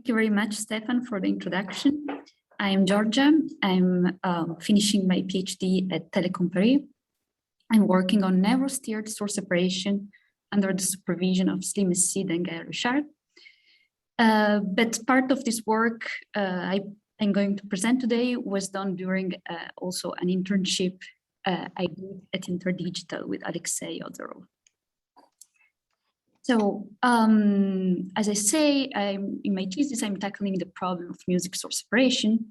Thank you very much, Stefan, for the introduction. I'm Giorgia. I'm finishing my PhD at Telecom Paris. I'm working on Neuro-Steered source separation under the supervision of Slim Sid and Gaël Richard. But part of this work I'm going to present today was done during also an internship I did at Interdigital with Alexei Odorov. So, as I say, in my thesis, I'm tackling the problem of music source separation,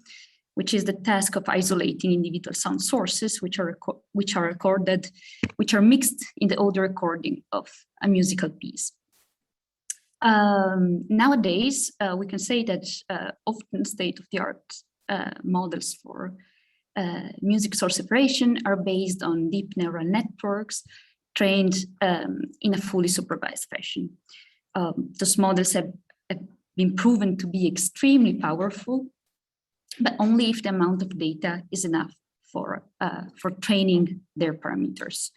which is the task of isolating individual sound sources, which are mixed in the audio recording of a musical piece. Nowadays, we can say that often state-of-the-art models for music source separation are based on deep neural networks trained in a fully supervised fashion. Those models have been proven to be extremely powerful, but only if the amount of data is enough for training their parameters.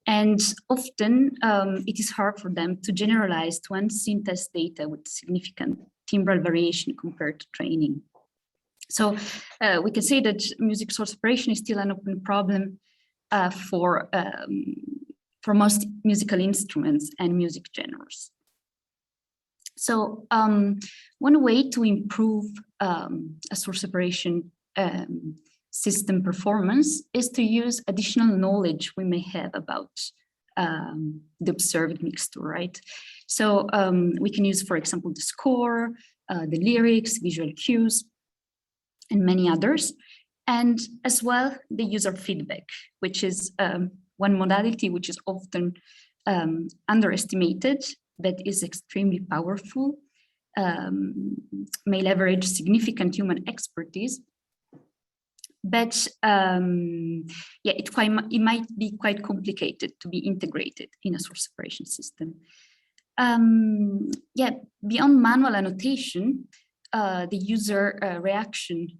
And often it is hard for them to generalize to unseen test data with significant timbral variation compared to training. So we can say that music source separation is still an open problem for most musical instruments and music genres. So one way to improve a source separation system performance is to use additional knowledge we may have about the observed mixture, right? So we can use, for example, the score, the lyrics, visual cues, and many others. And as well, the user feedback, which is one modality which is often underestimated, but is extremely powerful, may leverage significant human expertise. But yeah, it might be quite complicated to be integrated in a source separation system. Yeah, beyond manual annotation, the user reaction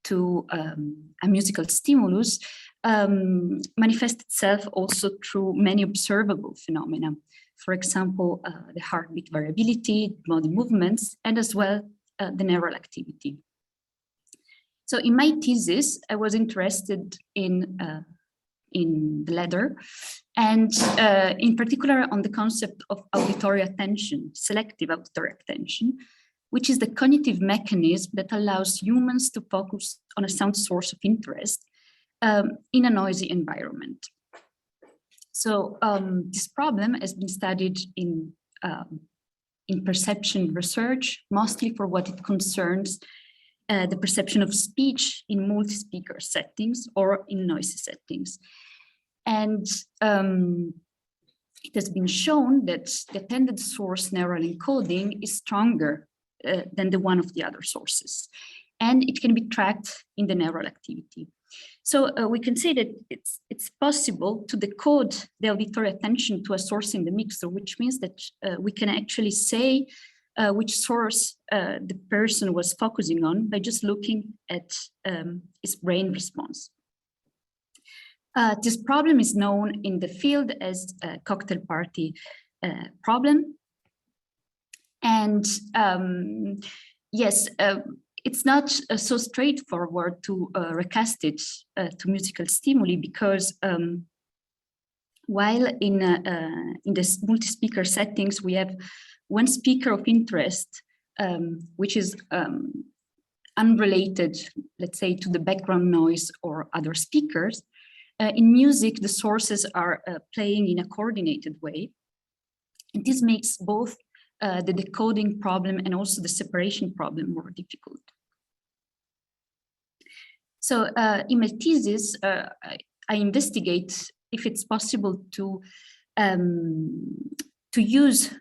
to a musical stimulus manifests itself also through many observable phenomena. For example, the heartbeat variability, body movements, and as well the neural activity. So in my thesis, I was interested in the latter, and in particular on the concept of auditory attention, selective auditory attention, which is the cognitive mechanism that allows humans to focus on a sound source of interest in a noisy environment. So this problem has been studied in perception research, mostly for what it concerns the perception of speech in multi-speaker settings or in noisy settings. And it has been shown that the attended source neural encoding is stronger than the one of the other sources. And it can be tracked in the neural activity. So we can say that it's possible to decode the auditory attention to a source in the mixer, which means that we can actually say which source the person was focusing on by just looking at his brain response. This problem is known in the field as a cocktail party problem. And yes, it's not so straightforward to recast it to musical stimuli, because while in the multi-speaker settings, we have one speaker of interest, which is unrelated, let's say, to the background noise or other speakers. In music, the sources are playing in a coordinated way. And this makes both the decoding problem and also the separation problem more difficult. So in my thesis, I investigate if it's possible to use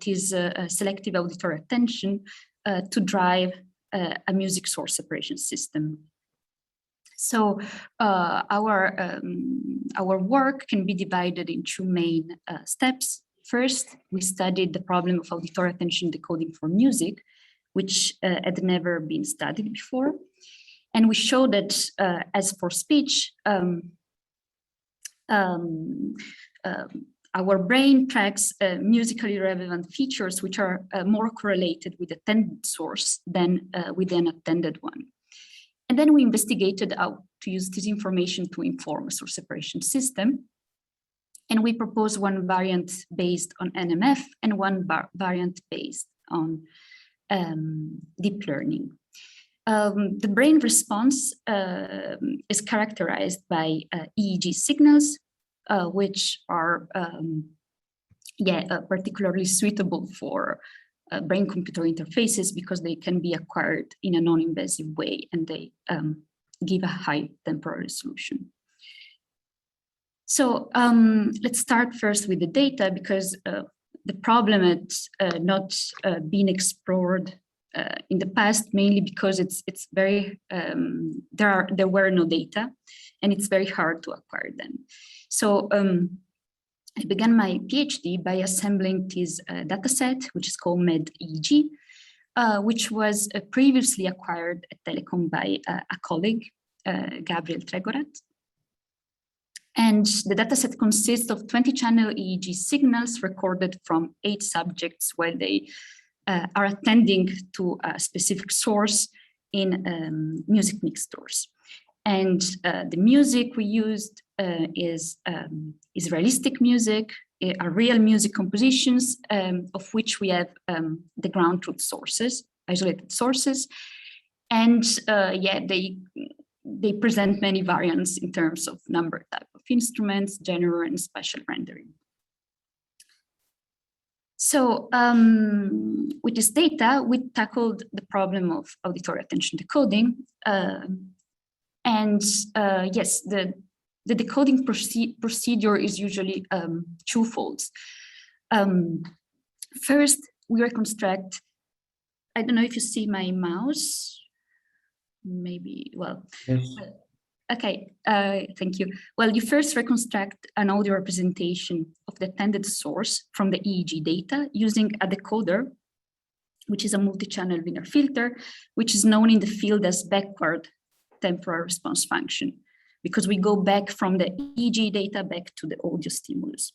this selective auditory attention to drive a music source separation system. So our work can be divided in two main steps. First, we studied the problem of auditory attention decoding for music, which had never been studied before. And we showed that as for speech, our brain tracks musically relevant features which are more correlated with the attended source than with the unattended one. And then we investigated how to use this information to inform a source separation system. And we proposed one variant based on NMF and one variant based on deep learning. The brain response is characterized by EEG signals, which are particularly suitable for brain-computer interfaces because they can be acquired in a non-invasive way and they give a high temporal resolution. So let's start first with the data because the problem had not been explored in the past, mainly because it's very there were no data and it's very hard to acquire them. So I began my PhD by assembling this data set, which is called MED-EEG, which was previously acquired at Telecom by a colleague, Gabriel Tregorat. And the dataset consists of 20-channel EEG signals recorded from 8 subjects while they are attending to a specific source in music mixtures. And the music we used is realistic music, are real music compositions, of which we have the ground truth sources, isolated sources. And they present many variants in terms of number, type of instruments, genre, and spatial rendering. So with this data, we tackled the problem of auditory attention decoding. Yes, the decoding procedure is usually twofold. First, we reconstruct, I don't know if you see my mouse. Maybe, well, yes. Okay, thank you. Well, you first reconstruct an audio representation of the attended source from the EEG data using a decoder, which is a multi-channel linear filter, which is known in the field as backward temporal response function, because we go back from the EEG data back to the audio stimulus.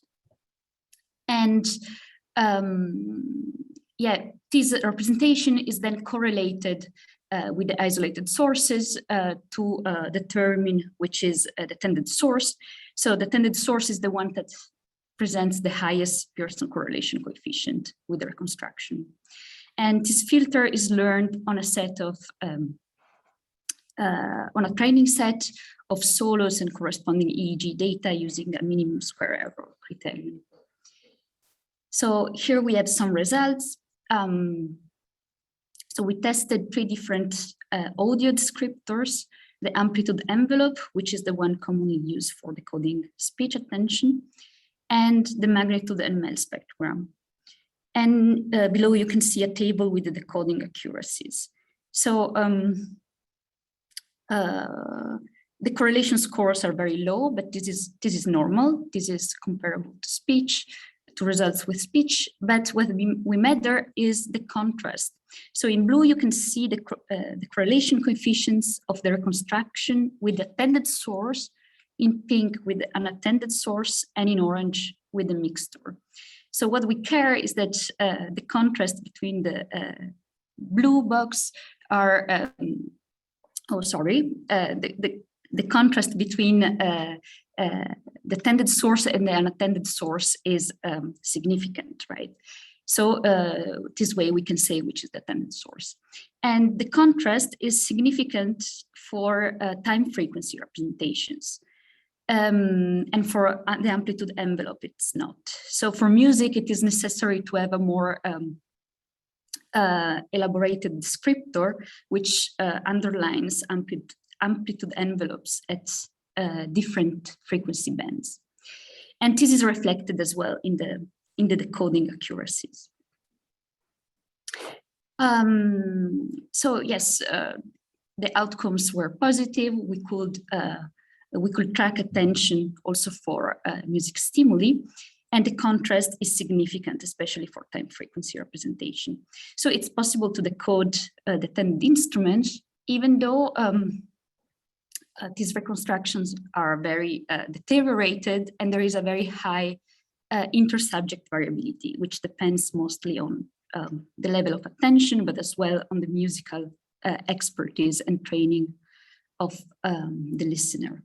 And this representation is then correlated with the isolated sources to determine which is the attended source. So the attended source is the one that presents the highest Pearson correlation coefficient with the reconstruction. And this filter is learned on a set of, on a training set of solos and corresponding EEG data using a minimum square error criterion. So here we have some results. So we tested 3 different audio descriptors, the amplitude envelope, which is the one commonly used for decoding speech attention, and the magnitude NML spectrogram. And below you can see a table with the decoding accuracies. So the correlation scores are very low, but this is normal. This is comparable to speech, to results with speech, but what we measure is the contrast. So in blue, you can see the correlation coefficients of the reconstruction with the attended source, in pink with the unattended source, and in orange with the mixture. So what we care is that the contrast between the blue box are, the contrast between the attended source and the unattended source is significant, right? So this way we can say which is the attended source. And the contrast is significant for time frequency representations. And for the amplitude envelope, it's not. So for music, it is necessary to have a more elaborated descriptor, which underlines amplitude envelopes at different frequency bands. And this is reflected as well in the decoding accuracies. So yes, the outcomes were positive. We could track attention also for music stimuli, and the contrast is significant, especially for time frequency representation. So it's possible to decode the attended instruments, even though these reconstructions are very deteriorated, and there is a very high intersubject variability, which depends mostly on the level of attention, but as well on the musical expertise and training of the listener.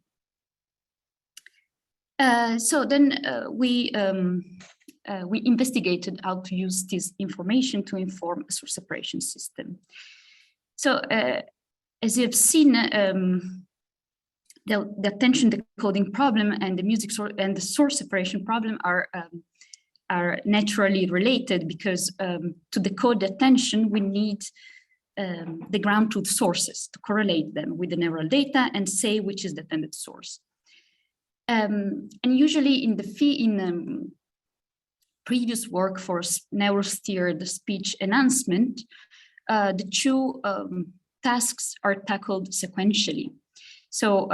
So then we investigated how to use this information to inform a source separation system. So as you have seen, the attention decoding problem and the music source and the source separation problem are naturally related, because to decode the attention, we need the ground truth sources to correlate them with the neural data and say which is the attended source. And usually in the previous work for neuro-steered speech enhancement, the two tasks are tackled sequentially. So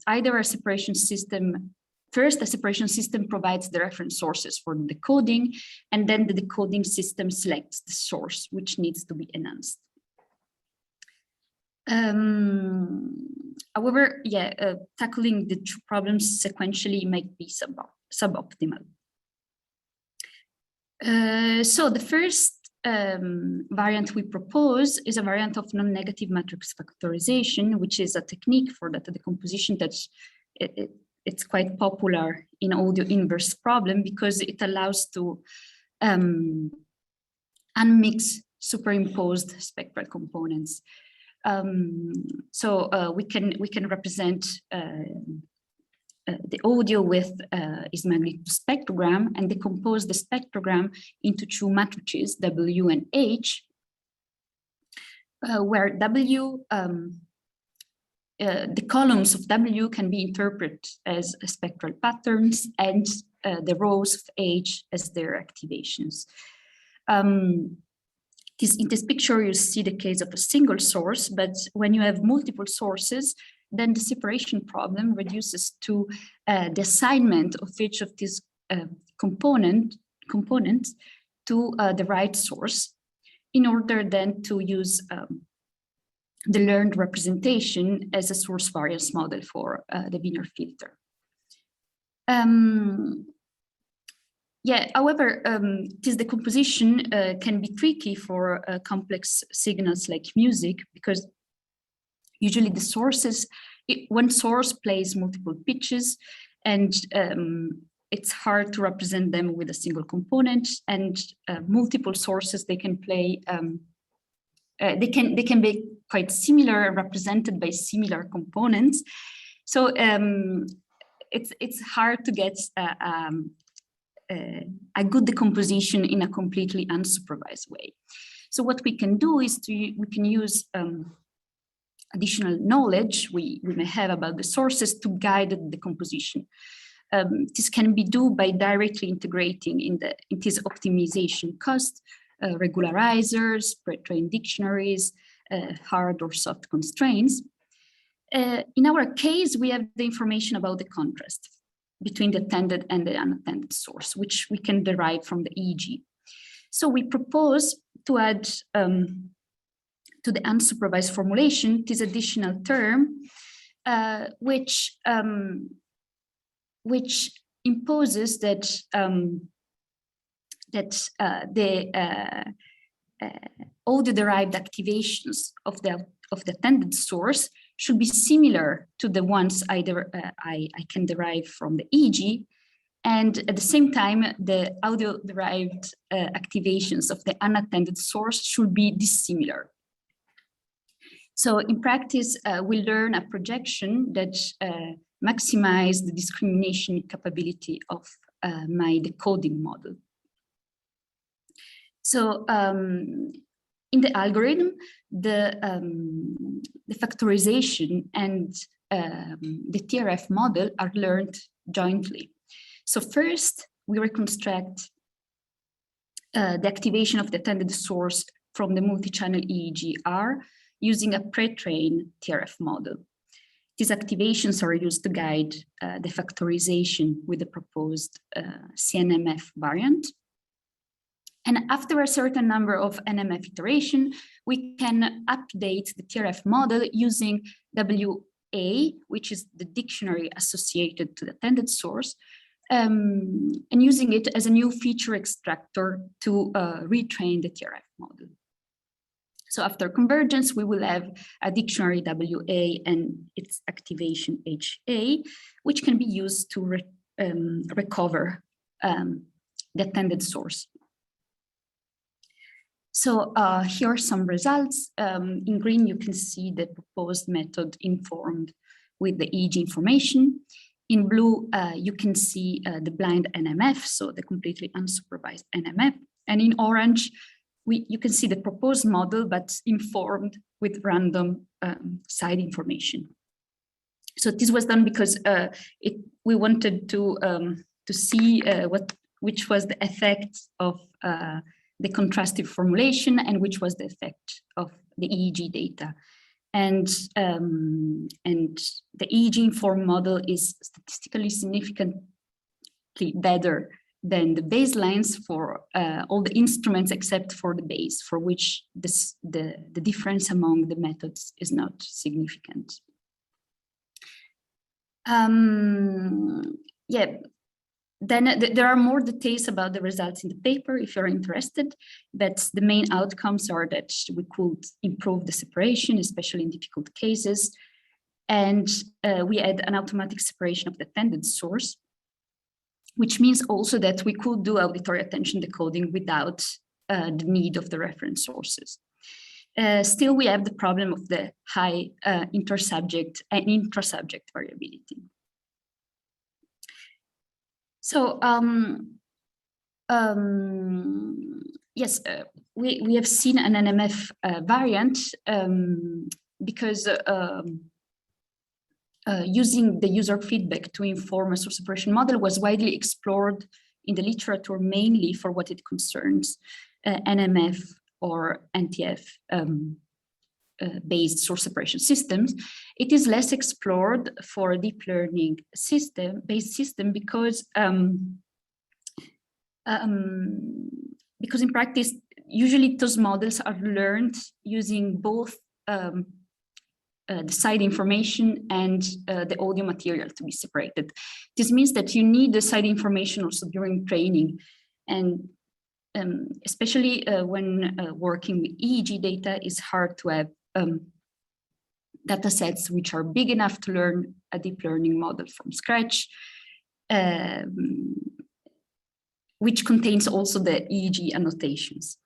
either a separation system, first a separation system provides the reference sources for the decoding, and then the decoding system selects the source which needs to be enhanced. However, tackling the two problems sequentially might be suboptimal. So the first variant we propose is a variant of non-negative matrix factorization, which is a technique for data decomposition that it's quite popular in audio inverse problem, because it allows to unmix superimposed spectral components. So we can represent the audio with its magnitude spectrogram and decompose the spectrogram into two matrices, W and H, where W, the columns of W can be interpreted as spectral patterns, and the rows of H as their activations. In this picture, you see the case of a single source, but when you have multiple sources, then the separation problem reduces to the assignment of each of these components to the right source, in order then to use the learned representation as a source variance model for the Wiener filter. However, this decomposition can be tricky for complex signals like music, because usually the sources, one source plays multiple pitches, and it's hard to represent them with a single component, and multiple sources, they can play, they can be quite similar, represented by similar components. So it's hard to get a good decomposition in a completely unsupervised way. So what we can do is we can use additional knowledge we may have about the sources to guide the decomposition. This can be done by directly integrating in this optimization cost, regularizers, pre-trained dictionaries, hard or soft constraints. In our case, we have the information about the contrast between the attended and the unattended source, which we can derive from the EEG. So we propose to add to the unsupervised formulation this additional term, which imposes that the audio-derived activations of the attended source should be similar to the ones I can derive from the EEG, and at the same time, the audio-derived activations of the unattended source should be dissimilar. So in practice, we learn a projection that maximizes the discrimination capability of my decoding model. So in the algorithm, the factorization and the TRF model are learned jointly. So first, we reconstruct the activation of the attended source from the multi-channel EEG-R using a pre-trained TRF model. These activations are used to guide the factorization with the proposed C-NMF variant. And after a certain number of NMF iteration, we can update the TRF model using WA, which is the dictionary associated to the attended source, and using it as a new feature extractor to retrain the TRF model. So after convergence, we will have a dictionary WA and its activation HA, which can be used to recover the attended source. So here are some results. In green, you can see the proposed method informed with the EEG information. In blue, you can see the blind NMF, so the completely unsupervised NMF. And in orange, you can see the proposed model, but informed with random side information. So this was done because we wanted to see which was the effect of the contrastive formulation and which was the effect of the EEG data. And the EEG informed model is statistically significantly better than the baselines for all the instruments except for the base, for which the difference among the methods is not significant. Yeah, then there are more details about the results in the paper if you're interested, but the main outcomes are that we could improve the separation, especially in difficult cases, and we had an automatic separation of the attended source, which means also that we could do auditory attention decoding without the need of the reference sources. Still, we have the problem of the high intersubject and intrasubject variability. So, yes, we have seen an NMF variant because using the user feedback to inform a source separation model was widely explored in the literature, mainly for what it concerns NMF or NTF based source separation systems. It is less explored for a deep learning based system because in practice, usually those models are learned using both the side information and the audio material to be separated. This means that you need the side information also during training, and especially when working with EEG data, it's hard to have data sets which are big enough to learn a deep learning model from scratch, which contains also the EEG annotations.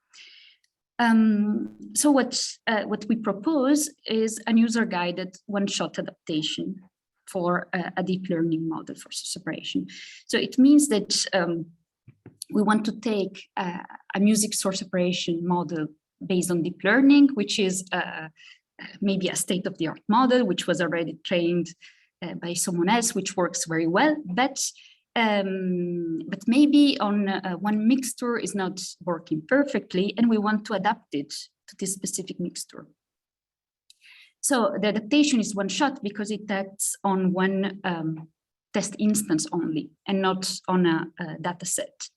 So what we propose is a user-guided one-shot adaptation for a deep learning model for separation. So it means that we want to take a music source separation model based on deep learning, which is maybe a state-of-the-art model, which was already trained by someone else, which works very well, but maybe on one mixture is not working perfectly, and we want to adapt it to this specific mixture. So the adaptation is one shot because it acts on one test instance only and not on a data set.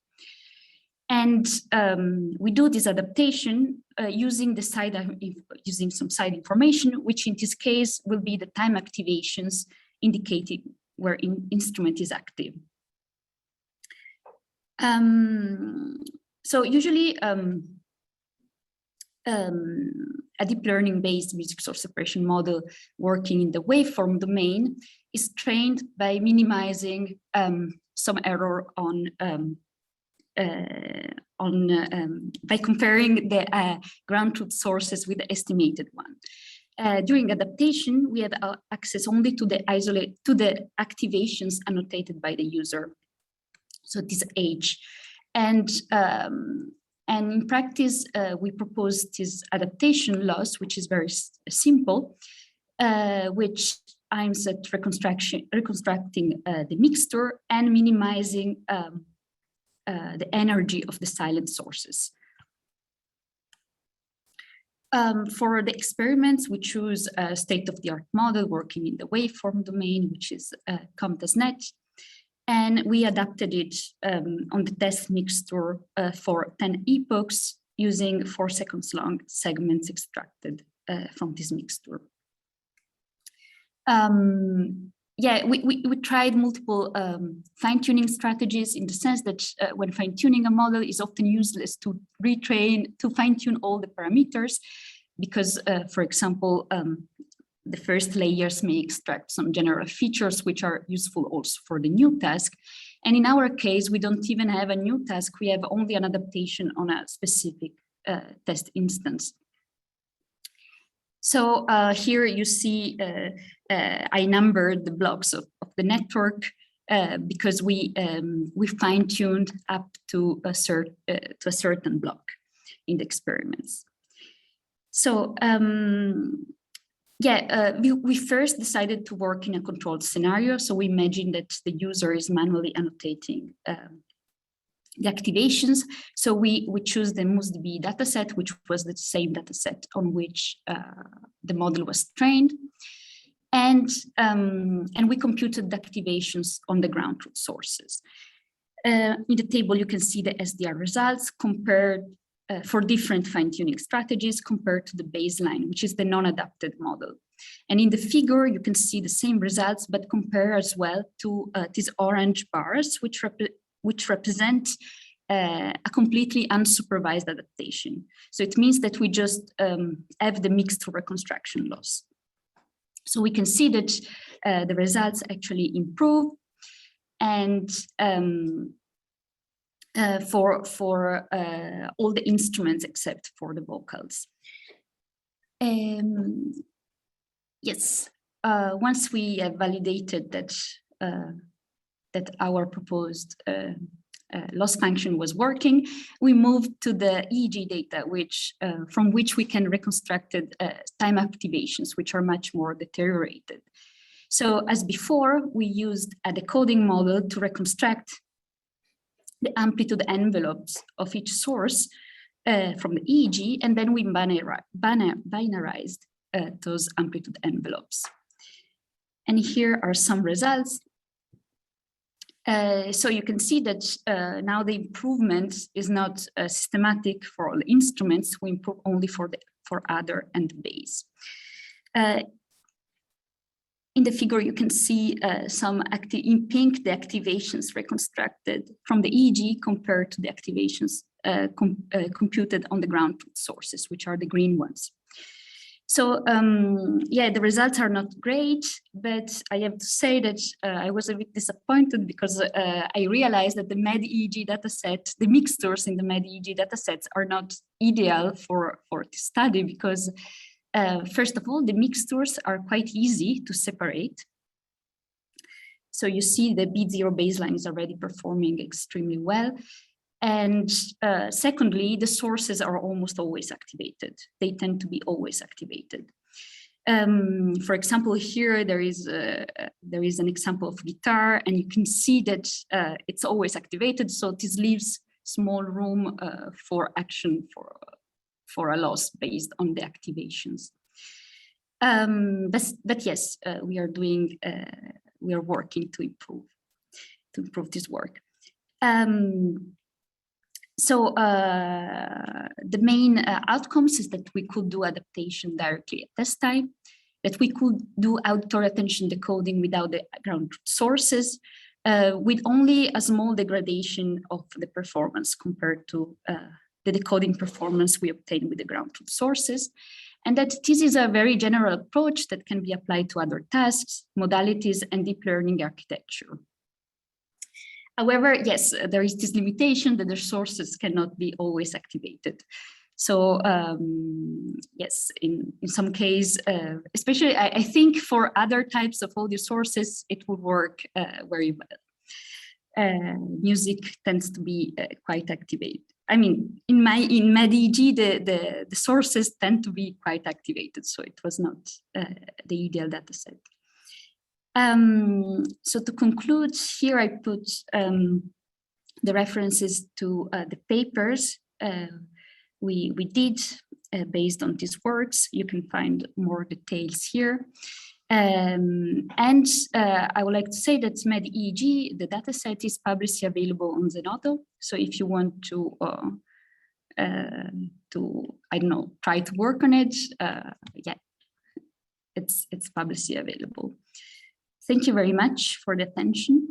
And we do this adaptation using some side information, which in this case will be the time activations indicating where instrument is active. So usually a deep learning based music source separation model working in the waveform domain is trained by minimizing some error by comparing the ground truth sources with the estimated one. During adaptation, we have access only to the activations annotated by the user. So this H, and in practice, we propose this adaptation loss, which is very simple, which aims at reconstructing the mixture and minimizing the energy of the silent sources. For the experiments, we choose a state-of-the-art model working in the waveform domain, which is COMTAS-NET, and we adapted it on the test mixture for 10 epochs using 4 seconds long segments extracted from this mixture. yeah, we tried multiple fine-tuning strategies, in the sense that when fine-tuning a model is often useless to retrain, to fine-tune all the parameters, because, for example, the first layers may extract some general features which are useful also for the new task. And in our case, we don't even have a new task, we have only an adaptation on a specific test instance. So here you see I numbered the blocks of the network because we fine-tuned up to a certain block in the experiments. So we first decided to work in a controlled scenario. So we imagined that the user is manually annotating the activations. So we choose the MUSDB dataset, which was the same dataset on which the model was trained. And we computed the activations on the ground truth sources. In the table, you can see the SDR results compared for different fine-tuning strategies compared to the baseline, which is the non-adapted model. And in the figure, you can see the same results, but compare as well to these orange bars, which represent a completely unsupervised adaptation. So it means that we just have the mixed reconstruction loss. So we can see that the results actually improve, and for all the instruments except for the vocals. Yes, once we have validated that that our proposed loss function was working, we moved to the EEG data, from which we can reconstruct time activations, which are much more deteriorated. So as before, we used a decoding model to reconstruct the amplitude envelopes of each source from the EEG, and then we binarized those amplitude envelopes. And here are some results. So you can see that now the improvement is not systematic for all the instruments. We improve only for other and the base. In the figure, you can see in pink, the activations reconstructed from the EEG compared to the activations computed on the ground truth sources, which are the green ones. So yeah, the results are not great, but I have to say that I was a bit disappointed because I realized that the MED-EEG dataset, the mixtures in the MED-EEG datasets are not ideal for this study because first of all, the mixtures are quite easy to separate. So you see the B0 baseline is already performing extremely well. And secondly, the sources are almost always activated. They tend to be always activated. For example, here there is an example of guitar, and you can see that it's always activated. So this leaves small room for action for a loss based on the activations. But yes, we are working to improve this work. So the main outcomes is that we could do adaptation directly at test time, that we could do auditory attention decoding without the ground truth sources, with only a small degradation of the performance compared to the decoding performance we obtain with the ground truth sources, and that this is a very general approach that can be applied to other tasks, modalities, and deep learning architecture. However, yes, there is this limitation that the sources cannot be always activated. So yes, in some case, especially I think for other types of audio sources, it would work very well. Music tends to be quite activated. I mean, in MED-EEG, the sources tend to be quite activated, so it was not the ideal data set. So to conclude, here I put the references to the papers we did based on these works. You can find more details here. And I would like to say that MED-EEG, the dataset, is publicly available on Zenodo. So if you want to I don't know, try to work on it, yeah, it's publicly available. Thank you very much for the attention.